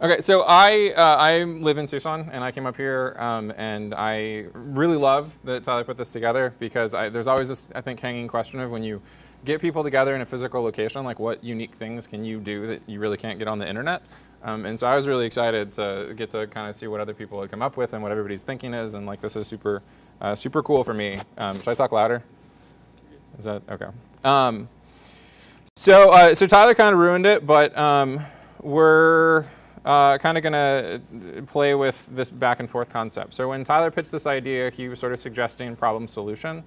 Okay, so I live in Tucson, and I came up here, and I really love that Tyler put this together because there's always this, I think, hanging question of when you get people together in a physical location, like what unique things can you do that you really can't get on the internet? And so I was really excited to get to kind of see what other people had come up with and what everybody's thinking is, and like this is super, super cool for me. Should I talk louder? Is that okay? So Tyler kind of ruined it, but we're kind of going to play with this back and forth concept. So when Tyler pitched this idea, he was sort of suggesting problem solution.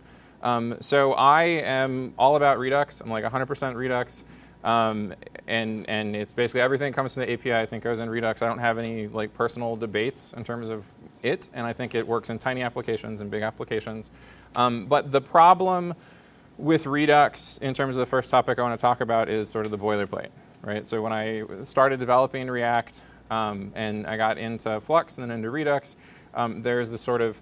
So I am all about Redux. I'm like 100% Redux. And it's basically everything that comes from the API I think goes in Redux. I don't have any like personal debates in terms of it, and I think it works in tiny applications and big applications. But the problem with Redux in terms of the first topic I want to talk about is sort of the boilerplate. Right? So when I started developing React and I got into Flux and then into Redux, there's this sort of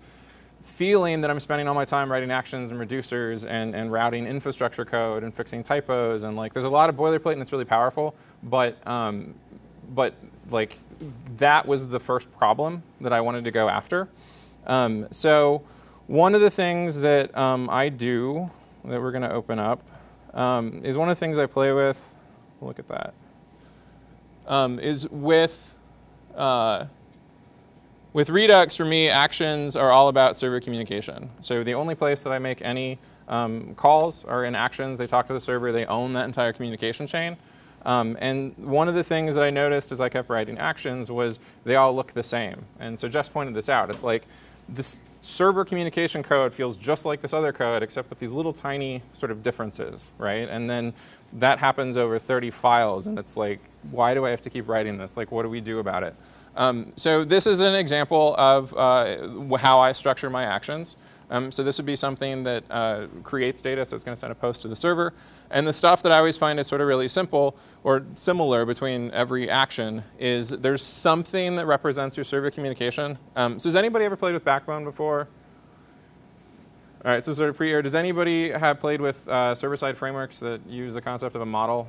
feeling that I'm spending all my time writing actions and reducers and routing infrastructure code and fixing typos, and like there's a lot of boilerplate and it's really powerful, but like that was the first problem that I wanted to go after. So one of the things that I do that we're going to open up is one of the things I play with. Look at that. Is with Redux, for me, actions are all about server communication. So the only place that I make any calls are in actions. They talk to the server. They own that entire communication chain. And one of the things that I noticed as I kept writing actions was they all look the same. And so Jess pointed this out. It's like this server communication code feels just like this other code, except with these little tiny sort of differences, right? And then that happens over 30 files, and it's like, why do I have to keep writing this? Like, what do we do about it? So this is an example of how I structure my actions. So this would be something that creates data, so it's going to send a post to the server. And the stuff that I always find is sort of really simple or similar between every action is there's something that represents your server communication. So has anybody ever played with Backbone before? All right, so sort of does anybody have played with server-side frameworks that use the concept of a model?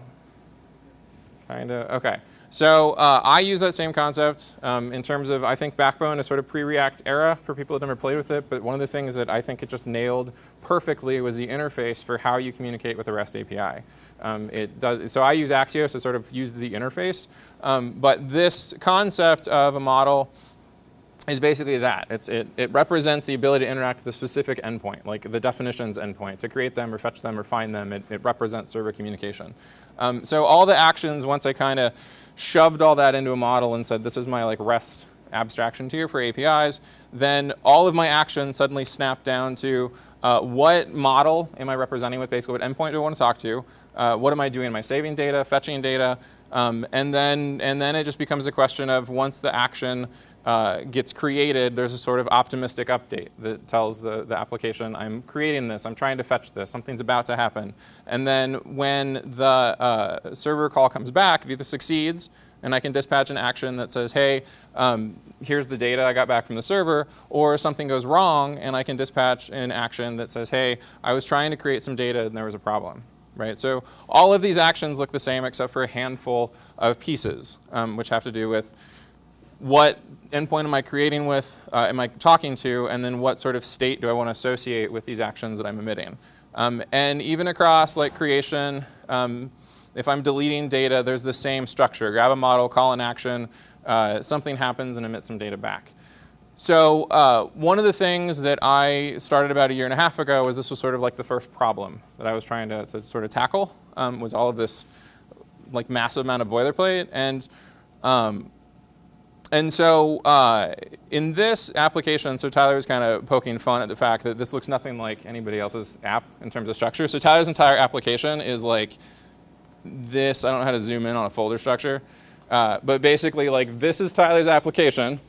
Kind of, OK. So I use that same concept in terms of, I think Backbone is sort of pre-React era for people that never played with it. But one of the things that I think it just nailed perfectly was the interface for how you communicate with the REST API. So I use Axios to sort of use the interface. But this concept of a model is basically that. It represents the ability to interact with a specific endpoint, like the definitions endpoint, to create them or fetch them or find them. It represents server communication. So all the actions, once I kind of shoved all that into a model and said, this is my like REST abstraction tier for APIs, then all of my actions suddenly snap down to what model am I representing with, basically what endpoint do I want to talk to, what am I doing, am I saving data, fetching data, and then it just becomes a question of once the action gets created, there's a sort of optimistic update that tells the application, I'm creating this, I'm trying to fetch this, something's about to happen. And then when the server call comes back, it either succeeds, and I can dispatch an action that says, hey, here's the data I got back from the server, or something goes wrong, and I can dispatch an action that says, hey, I was trying to create some data, and there was a problem. Right? So all of these actions look the same except for a handful of pieces, which have to do with what endpoint am I creating with, am I talking to, and then what sort of state do I want to associate with these actions that I'm emitting. And even across like creation, if I'm deleting data, there's the same structure. Grab a model, call an action, something happens and emit some data back. So one of the things that I started about 1.5 years ago was this was sort of like the first problem that I was trying to sort of tackle, was all of this like massive amount of boilerplate. And so in this application, so Tyler was kind of poking fun at the fact that this looks nothing like anybody else's app in terms of structure. So Tyler's entire application is like this. I don't know how to zoom in on a folder structure. But basically, like this is Tyler's application,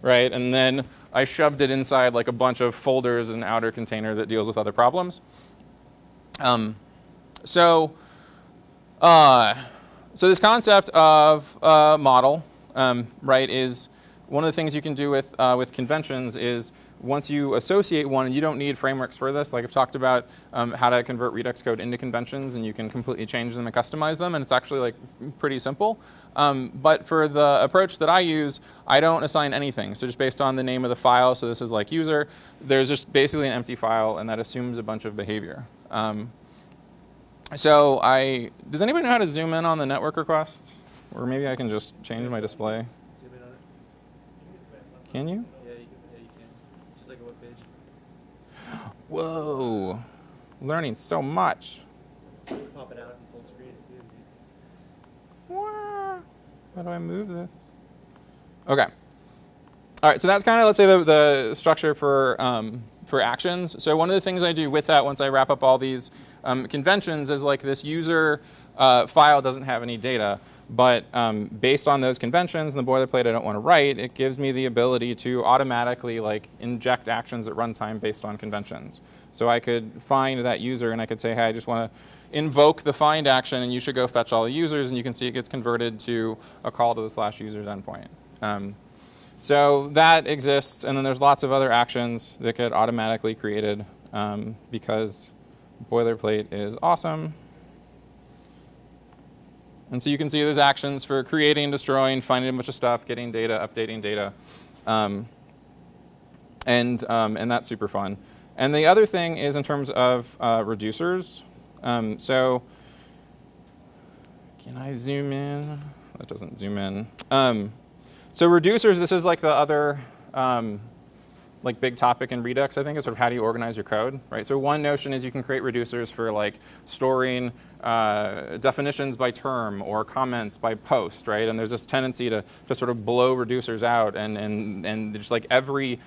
right? And then I shoved it inside like a bunch of folders and outer container that deals with other problems. So this concept of model, right, is one of the things you can do with conventions is once you associate one, and you don't need frameworks for this, like I've talked about how to convert Redux code into conventions, and you can completely change them and customize them, and it's actually like pretty simple. But for the approach that I use, I don't assign anything. So just based on the name of the file, so this is like user, there's just basically an empty file, and that assumes a bunch of behavior. Does anybody know how to zoom in on the network request? Or maybe I can just change my display. Zoom in on it. Can you? Yeah, you can. Just like a web page. Whoa, learning so much. Pop it out in full screen too. Wow. How do I move this? Okay. All right, so that's kind of, let's say, the structure for actions. So one of the things I do with that once I wrap up all these conventions is like this user file doesn't have any data, but based on those conventions and the boilerplate I don't want to write, it gives me the ability to automatically like inject actions at runtime based on conventions. So I could find that user and I could say, hey, I just want to invoke the find action and you should go fetch all the users, and you can see it gets converted to a call to the /users endpoint. So that exists, and then there's lots of other actions that get automatically created because boilerplate is awesome. And so you can see there's actions for creating, destroying, finding a bunch of stuff, getting data, updating data, and that's super fun. And the other thing is in terms of reducers. So can I zoom in? That doesn't zoom in. So reducers, this is like the other like big topic in Redux, I think, is sort of how do you organize your code, right? So one notion is you can create reducers for like storing definitions by term or comments by post, right? And there's this tendency to sort of blow reducers out, and just like every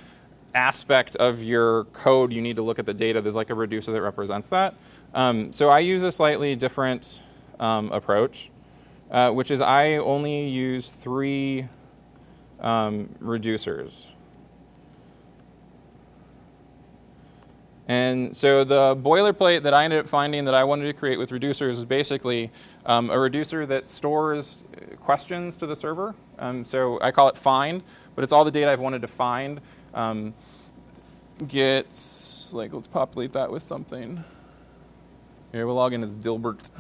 aspect of your code, you need to look at the data. There's like a reducer that represents that. So I use a slightly different approach, which is I only use 3 reducers. And so the boilerplate that I ended up finding that I wanted to create with reducers is basically a reducer that stores questions to the server. So I call it find, but it's all the data I've wanted to find. Let's populate that with something. Here, we'll log in as Dilbert.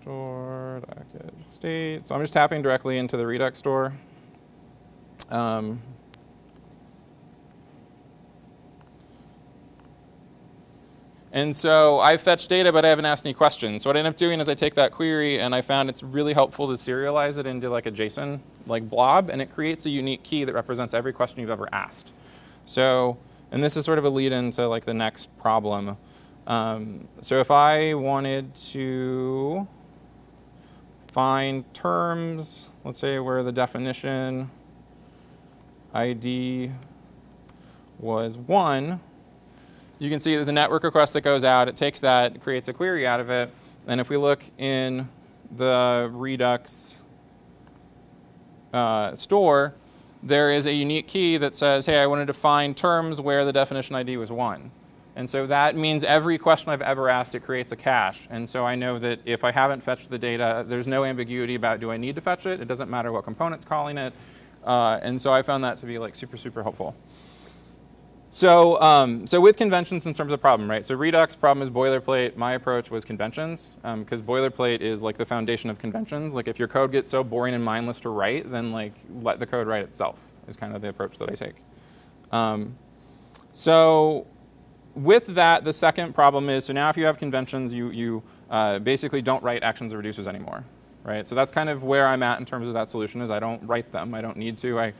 Store docket state. So I'm just tapping directly into the Redux store. And so I fetched data, but I haven't asked any questions. So what I ended up doing is I take that query, and I found it's really helpful to serialize it into like a JSON like blob, and it creates a unique key that represents every question you've ever asked. So, and this is sort of a lead into like the next problem. So if I wanted to find terms, let's say where the definition ID was 1, you can see there's a network request that goes out. It takes that, it creates a query out of it. And if we look in the Redux store, there is a unique key that says, hey, I wanted to find terms where the definition ID was 1. And so that means every question I've ever asked, it creates a cache. And so I know that if I haven't fetched the data, there's no ambiguity about do I need to fetch it. It doesn't matter what component's calling it. And so I found that to be like super, super helpful. So, so with conventions in terms of problem, right? So Redux problem is boilerplate. My approach was conventions, because boilerplate is like the foundation of conventions. Like if your code gets so boring and mindless to write, then like let the code write itself is kind of the approach that I take. So with that, the second problem is, so now if you have conventions, you basically don't write actions or reducers anymore, right? So that's kind of where I'm at in terms of that solution is I don't write them. I don't need to. I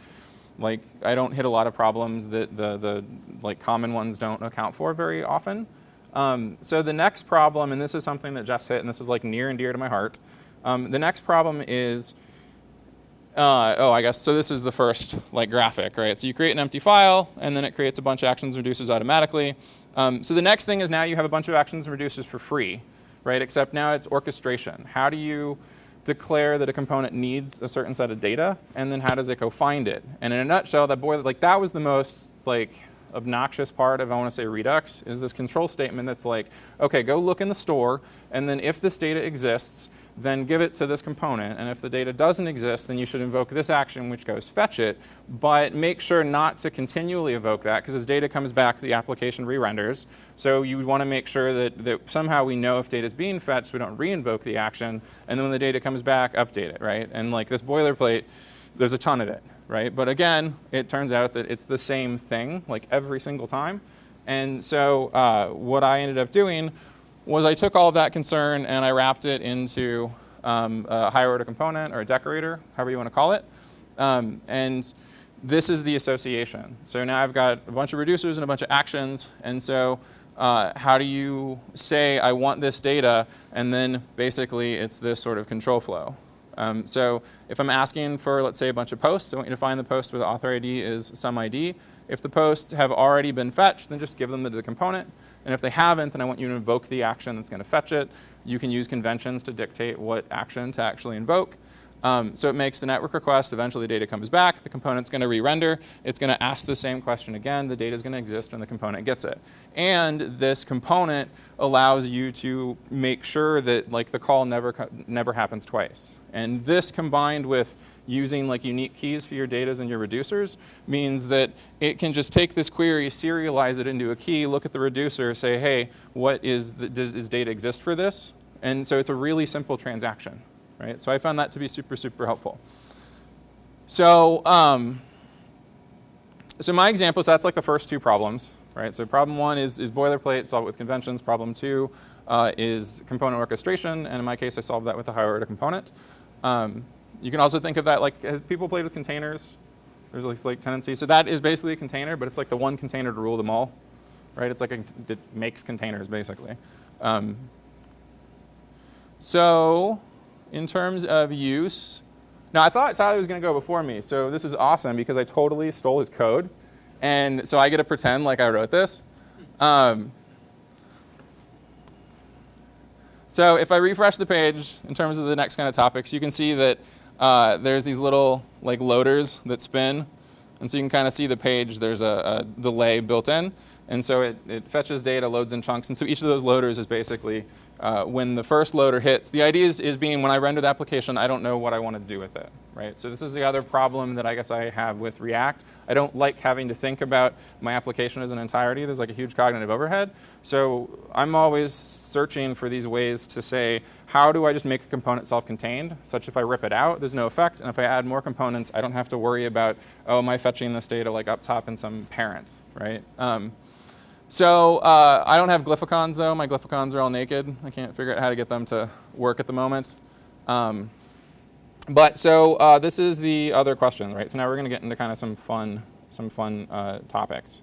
don't hit a lot of problems that the like common ones don't account for very often. So the next problem, and this is something that Jess hit, and this is like near and dear to my heart. The next problem is, I guess, so this is the first like graphic, right? So you create an empty file, and then it creates a bunch of actions and reducers automatically. So the next thing is now you have a bunch of actions and reducers for free, right? Except now it's orchestration. How do you declare that a component needs a certain set of data, and then how does it go find it? And in a nutshell, that was the most like obnoxious part of, I want to say, Redux is this control statement that's like, okay, go look in the store, and then if this data exists, then give it to this component. And if the data doesn't exist, then you should invoke this action, which goes fetch it. But make sure not to continually evoke that, because as data comes back, the application re-renders. So you would want to make sure that somehow we know if data is being fetched, we don't re-invoke the action. And then when the data comes back, update it, right? And like this boilerplate, there's a ton of it, right? But again, it turns out that it's the same thing, like every single time. And so what I ended up doing was I took all of that concern and I wrapped it into a higher order component or a decorator, however you want to call it. And this is the association. So now I've got a bunch of reducers and a bunch of actions. And so how do you say I want this data? And then basically it's this sort of control flow. So if I'm asking for, let's say, a bunch of posts, I want you to find the post where the author ID is some ID. If the posts have already been fetched, then just give them to the component. And if they haven't, then I want you to invoke the action that's going to fetch it. You can use conventions to dictate what action to actually invoke. So it makes the network request. Eventually, data comes back. The component's going to re-render. It's going to ask the same question again. The data is going to exist when the component gets it. And this component allows you to make sure that like the call never happens twice. And this combined with using like unique keys for your datas and your reducers means that it can just take this query, serialize it into a key, look at the reducer, say, hey, what is does data exist for this? And so it's a really simple transaction, right? So I found that to be super, super helpful. So, so my example, so that's like the first two problems, right? So problem one is boilerplate, solve it with conventions. Problem two is component orchestration, and in my case, I solved that with a higher order component. You can also think of that like, have people played with containers? There's like tendency. So that is basically a container, but it's like the one container to rule them all, right? It's like it makes containers, basically. So in terms of use, now I thought Tyler was going to go before me. So this is awesome because I totally stole his code. And so I get to pretend like I wrote this. So if I refresh the page in terms of the next kind of topics, you can see that there's these little like loaders that spin. And so you can kind of see the page, there's a delay built in. And so it fetches data, loads in chunks. And so each of those loaders is basically when the first loader hits. The idea is being when I render the application, I don't know what I want to do with it, right? So this is the other problem that I guess I have with React. I don't like having to think about my application as an entirety. There's like a huge cognitive overhead. So I'm always searching for these ways to say, how do I just make a component self-contained, such if I rip it out, there's no effect. And if I add more components, I don't have to worry about, oh, am I fetching this data like up top in some parent, right? So I don't have glyphicons, though. My glyphicons are all naked. I can't figure out how to get them to work at the moment. But so this is the other question, right? So now we're going to get into kind of some fun topics.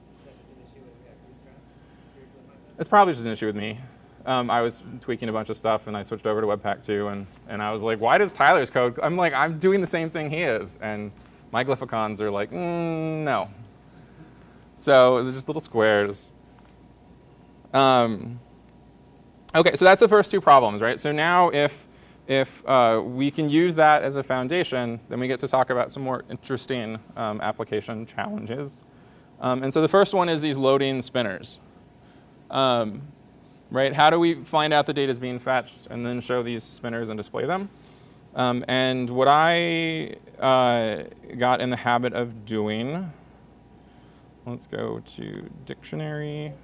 It's probably just an issue with me. I was tweaking a bunch of stuff, and I switched over to Webpack 2, and I was like, why does Tyler's code? I'm like, I'm doing the same thing he is. And my glyphicons are like, no. So they're just little squares. Okay, so that's the first two problems, right? So now if we can use that as a foundation, then we get to talk about some more interesting application challenges. And so the first one is these loading spinners. Right? How do we find out the data is being fetched and then show these spinners and display them? And what I got in the habit of doing, let's go to dictionary.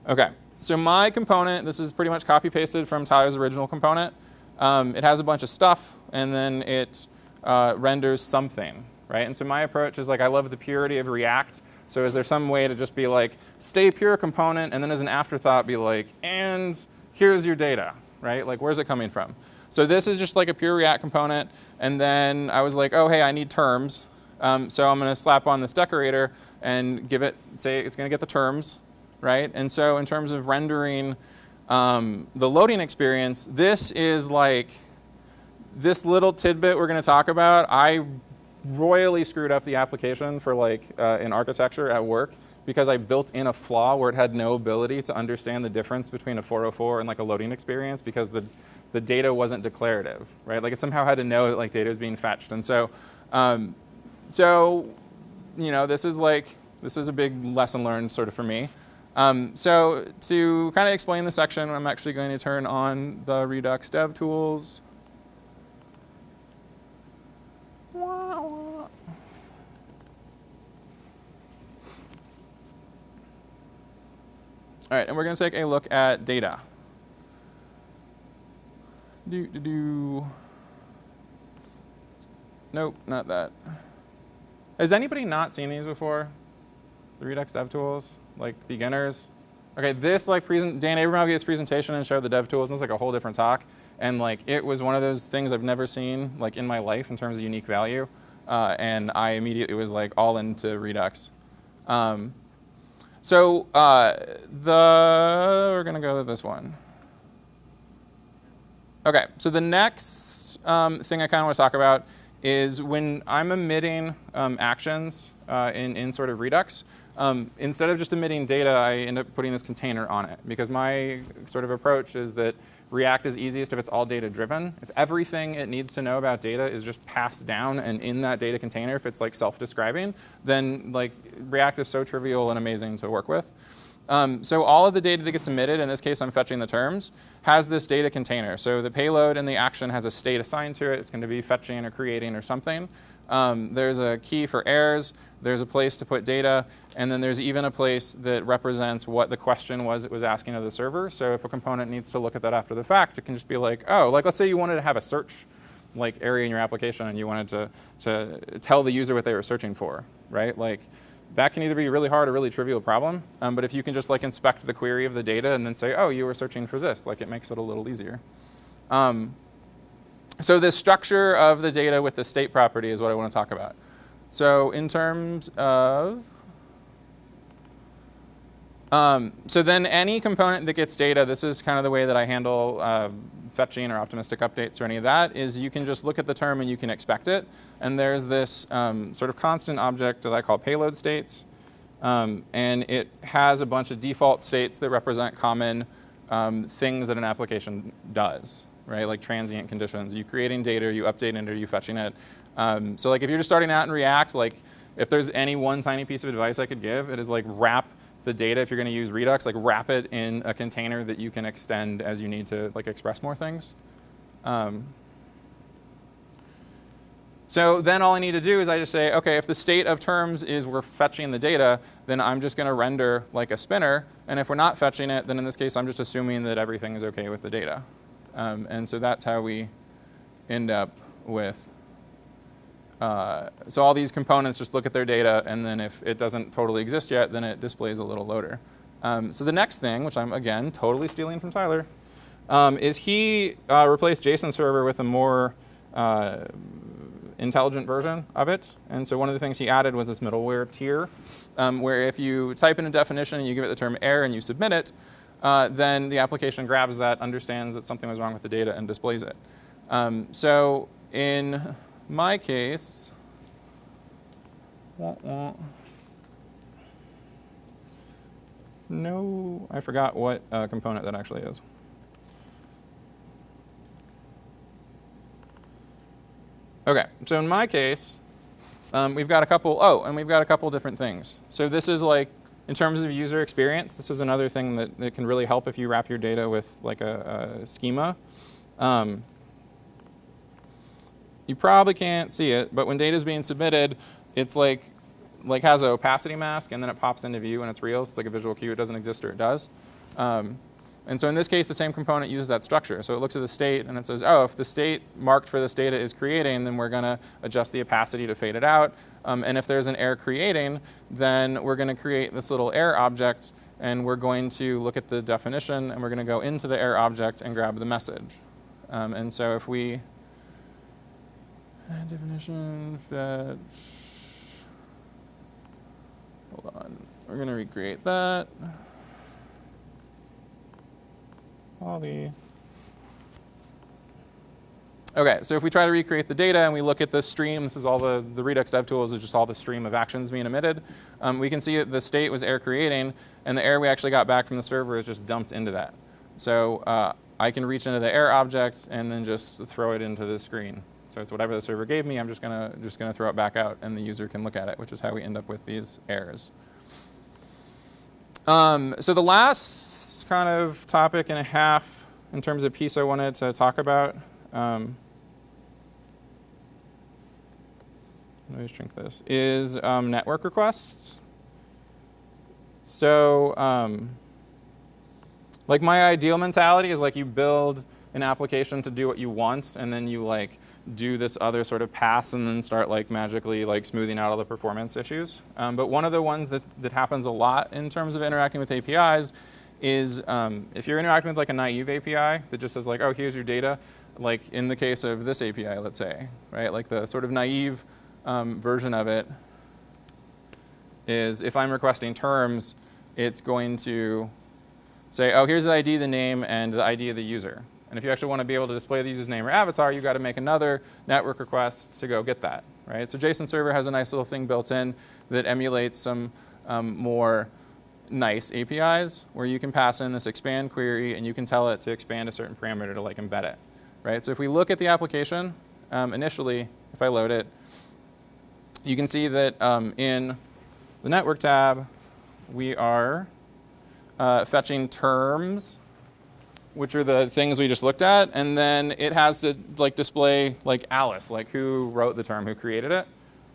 Okay, so my component, this is pretty much copy-pasted from Tyler's original component. It has a bunch of stuff, and then it renders something, right? And so my approach is like, I love the purity of React. So is there some way to just be like, stay pure component, and then as an afterthought be like, and here's your data, right? Like, where's it coming from? So this is just like a pure React component, and then I was like, oh, hey, I need terms. So I'm going to slap on this decorator and give it, say it's going to get the terms, right? And so in terms of rendering the loading experience, this is like, this little tidbit we're going to talk about, I royally screwed up the application for like in architecture at work because I built in a flaw where it had no ability to understand the difference between a 404 and like a loading experience because the data wasn't declarative, right? Like it somehow had to know that like data was being fetched. And so, so you know, this is like This is a big lesson learned sort of for me. So to kind of explain the section, I'm actually going to turn on the Redux dev tools. All right, and we're going to take a look at data. Nope, not that. Has anybody not seen these before? The Redux dev tools, like beginners? Okay, this like Dan Abramov gave his presentation and showed the dev tools, and it's like a whole different talk. And like it was one of those things I've never seen like in my life in terms of unique value. And I immediately was like all into Redux. We're gonna go to this one. Okay, so the next thing I kind of want to talk about is when I'm emitting actions in sort of Redux, instead of just emitting data, I end up putting this container on it, because my sort of approach is that React is easiest if it's all data driven. If everything it needs to know about data is just passed down and in that data container, if it's like self-describing, then like React is so trivial and amazing to work with. So all of the data that gets emitted, in this case I'm fetching the terms, has this data container. So the payload and the action has a state assigned to it. It's going to be fetching or creating or something. There's a key for errors. There's a place to put data. And then there's even a place that represents what the question was it was asking of the server. So if a component needs to look at that after the fact, it can just be like, oh, like let's say you wanted to have a search like area in your application and you wanted to tell the user what they were searching for, right? Like that can either be a really hard or really trivial problem. But if you can just like inspect the query of the data and then say, oh, you were searching for this, like it makes it a little easier. So this structure of the data with the state property is what I want to talk about. So in terms of, so then any component that gets data, this is kind of the way that I handle fetching or optimistic updates or any of that, is you can just look at the term and you can expect it. And there's this sort of constant object that I call payload states. And it has a bunch of default states that represent common things that an application does, right? Like transient conditions. Are you creating data, are you updating it, are you fetching it? So like if you're just starting out in React, like if there's any one tiny piece of advice I could give, it is like wrap the data, if you're going to use Redux, like wrap it in a container that you can extend as you need to like express more things. So then all I need to do is I just say, okay, if the state of terms is we're fetching the data, then I'm just going to render like a spinner. And if we're not fetching it, then in this case, I'm just assuming that everything is OK with the data. And so that's how we end up with. So all these components just look at their data, and then if it doesn't totally exist yet, then it displays a little loader. So the next thing, which I'm, again, totally stealing from Tyler, is he replaced JSON server with a more intelligent version of it. And so one of the things he added was this middleware tier, where if you type in a definition and you give it the term error and you submit it, then the application grabs that, understands that something was wrong with the data, and displays it. So in my case, no, I forgot what component that actually is. Okay, so in my case, we've got a couple different things. So this is like, in terms of user experience, this is another thing that can really help if you wrap your data with like a schema. You probably can't see it, but when data is being submitted, it's like has an opacity mask, and then it pops into view and it's real. So it's like a visual cue. It doesn't exist or it does. And so in this case, the same component uses that structure. So it looks at the state and it says, oh, if the state marked for this data is creating, then we're going to adjust the opacity to fade it out. And if there's an error creating, then we're going to create this little error object, and we're going to look at the definition, and we're going to go into the error object and grab the message. And so if we definition fetch, hold on, we're going to recreate that. Quality. Okay, so if we try to recreate the data and we look at the stream, this is all the Redux dev tools is just all the stream of actions being emitted. We can see that the state was error creating, and the error we actually got back from the server is just dumped into that. So I can reach into the error object and then just throw it into the screen. So it's whatever the server gave me, I'm just gonna throw it back out, and the user can look at it, which is how we end up with these errors. So the last kind of topic and a half in terms of piece I wanted to talk about, let me just drink this, is network requests. So like my ideal mentality is like you build an application to do what you want, and then you like do this other sort of pass and then start like magically like smoothing out all the performance issues. But one of the ones that happens a lot in terms of interacting with APIs is if you're interacting with like a naive API that just says like, oh, here's your data, like in the case of this API, let's say, right? Like the sort of naive version of it is if I'm requesting terms, it's going to say, oh, here's the ID, the name, and the ID of the user. And if you actually want to be able to display the user's name or avatar, you've got to make another network request to go get that, right? So JSON Server has a nice little thing built in that emulates some more nice APIs where you can pass in this expand query and you can tell it to expand a certain parameter to like embed it, right? So if we look at the application, initially, if I load it, you can see that in the network tab, we are fetching terms, which are the things we just looked at, and then it has to like display like Alice, like who wrote the term, who created it.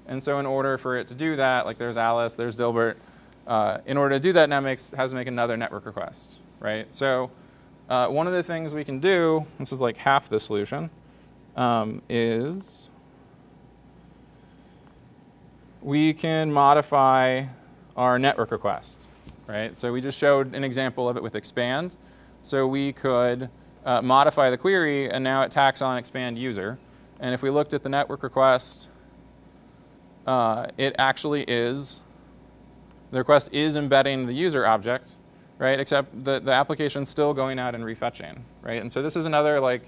And so in order for it to do that, like there's Alice, there's Dilbert. In order to do that, now has to make another network request, right? So one of the things we can do, this is like half the solution, is we can modify our network request, right? So we just showed an example of it with expand. So we could modify the query, and now it tacks on expand user. And if we looked at the network request, it actually is, the request is embedding the user object, right? Except the application's still going out and refetching, right? And so this is another like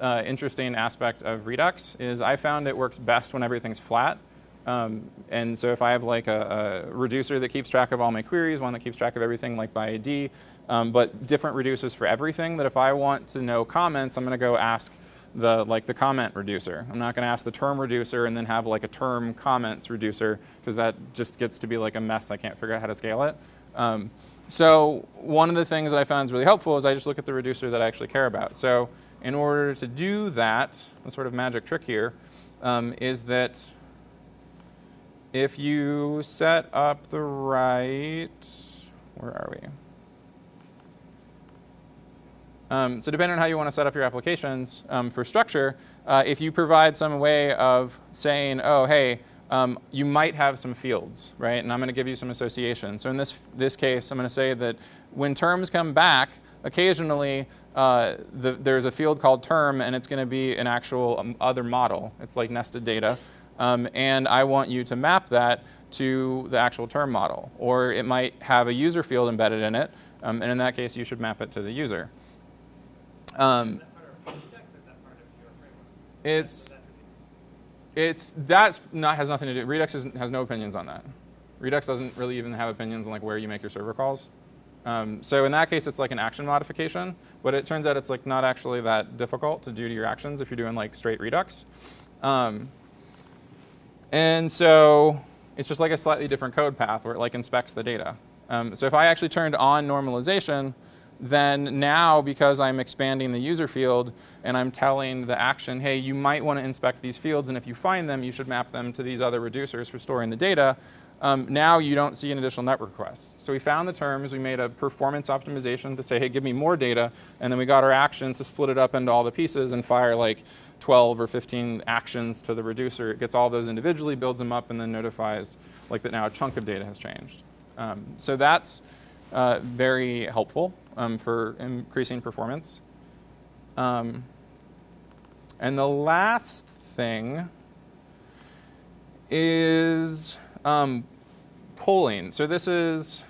interesting aspect of Redux, is I found it works best when everything's flat. And so if I have like a reducer that keeps track of all my queries, one that keeps track of everything like by ID, but different reducers for everything, that if I want to know comments, I'm going to go ask the comment reducer. I'm not going to ask the term reducer and then have like a term comments reducer, because that just gets to be like a mess. I can't figure out how to scale it. So one of the things that I found is really helpful is I just look at the reducer that I actually care about. So in order to do that, the sort of magic trick here is that if you set up the right, where are we? So depending on how you want to set up your applications for structure, if you provide some way of saying, oh, hey, you might have some fields, right? And I'm going to give you some association. So in this case, I'm going to say that when terms come back, occasionally there's a field called term, and it's going to be an actual other model. It's like nested data. And I want you to map that to the actual term model. Or it might have a user field embedded in it. And in that case, you should map it to the user. Has nothing to do. Redux has no opinions on that. Redux doesn't really even have opinions on like where you make your server calls. So in that case, it's like an action modification. But it turns out it's like not actually that difficult to do to your actions if you're doing like straight Redux. And so it's just like a slightly different code path where it like inspects the data. So if I actually turned on normalization, then now, because I'm expanding the user field and I'm telling the action, hey, you might want to inspect these fields, and if you find them, you should map them to these other reducers for storing the data, now you don't see an additional network request. So we found the terms, we made a performance optimization to say, hey, give me more data, and then we got our action to split it up into all the pieces and fire like 12 or 15 actions to the reducer. It gets all those individually, builds them up, and then notifies like that now a chunk of data has changed. So that's very helpful for increasing performance. And the last thing is polling. So this is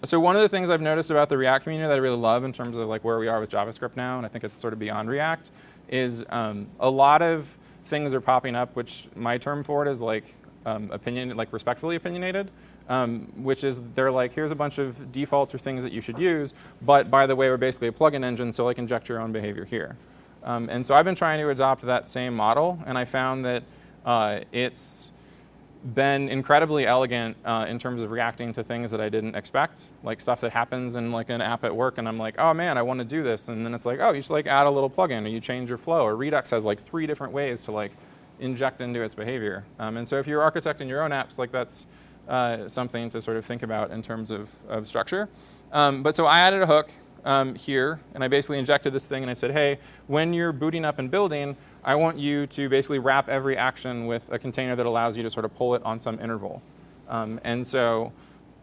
so one of the things I've noticed about the React community that I really love in terms of like where we are with JavaScript now, and I think it's sort of beyond React, is a lot of things are popping up, which my term for it is like respectfully opinionated, which is they're like, here's a bunch of defaults or things that you should use, but by the way, we're basically a plugin engine, so like inject your own behavior here. And so I've been trying to adopt that same model, and I found that it's been incredibly elegant in terms of reacting to things that I didn't expect, like stuff that happens in like an app at work, and I'm like, oh man, I want to do this, and then it's like, oh, you should like add a little plugin, or you change your flow, or Redux has like 3 different ways to like inject into its behavior. And so if you're architecting your own apps, like that's something to sort of think about in terms of structure. But so I added a hook here, and I basically injected this thing, and I said, hey, when you're booting up and building, I want you to basically wrap every action with a container that allows you to sort of pull it on some interval. And so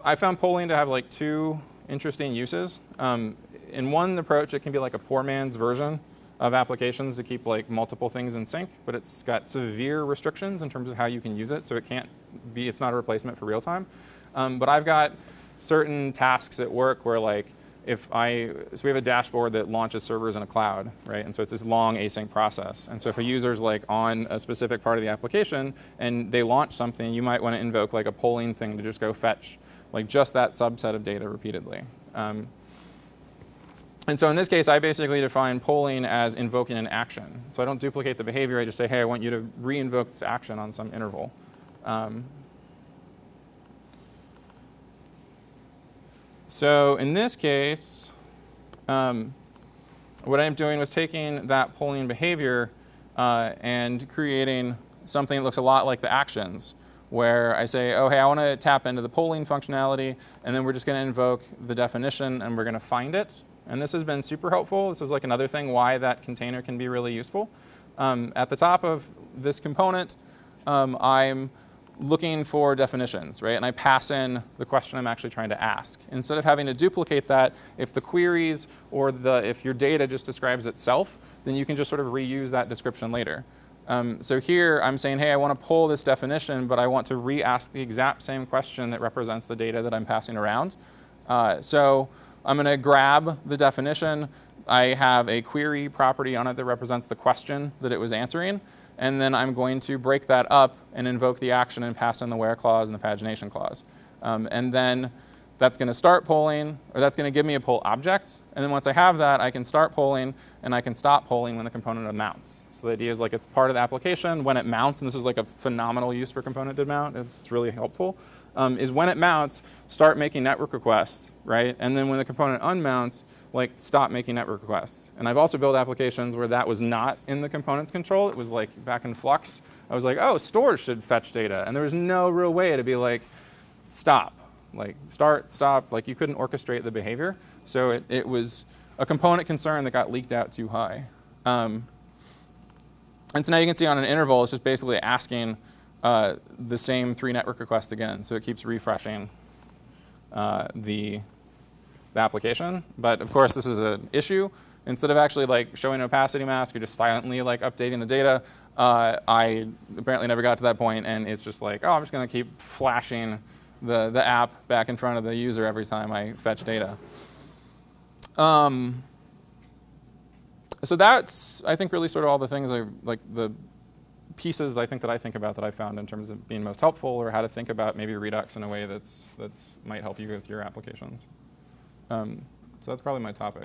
I found polling to have like 2 interesting uses. In one approach, it can be like a poor man's version of applications to keep like multiple things in sync, but it's got severe restrictions in terms of how you can use it, so it's not a replacement for real time. But I've got certain tasks at work where like, so we have a dashboard that launches servers in a cloud, right? And so it's this long async process. And so if a user's like on a specific part of the application and they launch something, you might want to invoke like a polling thing to just go fetch like just that subset of data repeatedly. And so in this case, I basically define polling as invoking an action. So I don't duplicate the behavior. I just say, hey, I want you to re-invoke this action on some interval. So in this case, what I'm doing was taking that polling behavior and creating something that looks a lot like the actions, where I say, oh, hey, I want to tap into the polling functionality, and then we're just going to invoke the definition, and we're going to find it. And this has been super helpful. This is like another thing why that container can be really useful. At the top of this component, I'm looking for definitions, right? And I pass in the question I'm actually trying to ask. Instead of having to duplicate that, if the queries or if your data just describes itself, then you can just sort of reuse that description later. So here I'm saying, hey, I want to pull this definition, but I want to re-ask the exact same question that represents the data that I'm passing around. So I'm going to grab the definition. I have a query property on it that represents the question that it was answering. And then I'm going to break that up and invoke the action and pass in the where clause and the pagination clause. And then that's going to start polling, or that's going to give me a poll object. And then once I have that, I can start polling, and I can stop polling when the component mounts. So the idea is like it's part of the application. When it mounts, and this is like a phenomenal use for component did mount, it's really helpful, is when it mounts, start making network requests, right? And then when the component unmounts, like stop making network requests. And I've also built applications where that was not in the component's control. It was like back in Flux. I was like, oh, stores should fetch data. And there was no real way to be like, stop, like start, stop. Like you couldn't orchestrate the behavior. So it was a component concern that got leaked out too high. And so now you can see on an interval, it's just basically asking the same 3 network requests again. So it keeps refreshing the application. But of course, this is an issue. Instead of actually like showing an opacity mask or just silently like updating the data, I apparently never got to that point, and it's just like, oh, I'm just going to keep flashing the app back in front of the user every time I fetch data. So that's, I think, really sort of all the things like the pieces I think that I think about that I found in terms of being most helpful, or how to think about maybe Redux in a way that's might help you with your applications. So that's probably my talk.